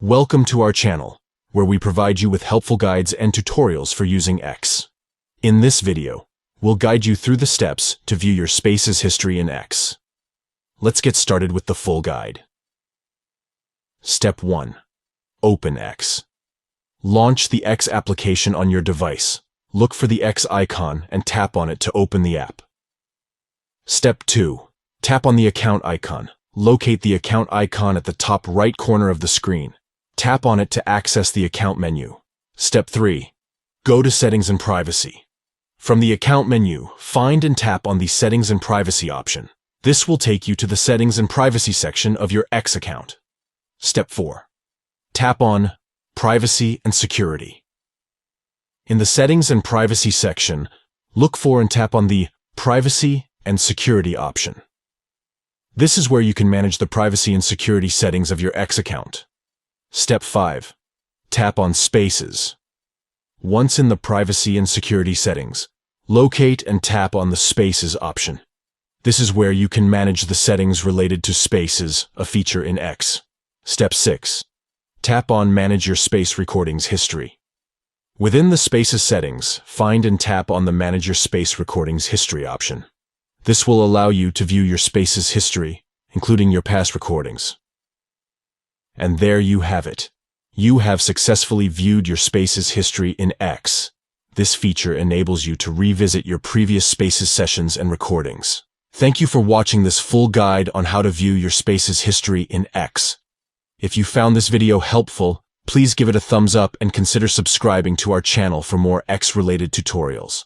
Welcome to our channel, where we provide you with helpful guides and tutorials for using X. In this video, we'll guide you through the steps to view your space's history in X. Let's get started with the full guide. Step 1. Open X. Launch the X application on your device. Look for the X icon and tap on it to open the app. Step 2. Tap on the account icon. Locate the account icon at the top right corner of the screen. Tap on it to access the account menu. Step 3. Go to Settings and Privacy. From the account menu, find and tap on the Settings and Privacy option. This will take you to the Settings and Privacy section of your X account. Step 4. Tap on Privacy and Security. In the Settings and Privacy section, look for and tap on the Privacy and Security option. This is where you can manage the privacy and security settings of your X account. Step 5. Tap on Spaces. Once in the Privacy and Security settings, locate and tap on the Spaces option. This is where you can manage the settings related to Spaces, a feature in X. Step 6. Tap on Manage your Space Recordings History. Within the Spaces settings, find and tap on the Manage your Space Recordings History option. This will allow you to view your space's history, including your past recordings. And there you have it. You have successfully viewed your space's history in X. This feature enables you to revisit your previous space's sessions and recordings. Thank you for watching this full guide on how to view your space's history in X. If you found this video helpful, please give it a thumbs up and consider subscribing to our channel for more X-related tutorials.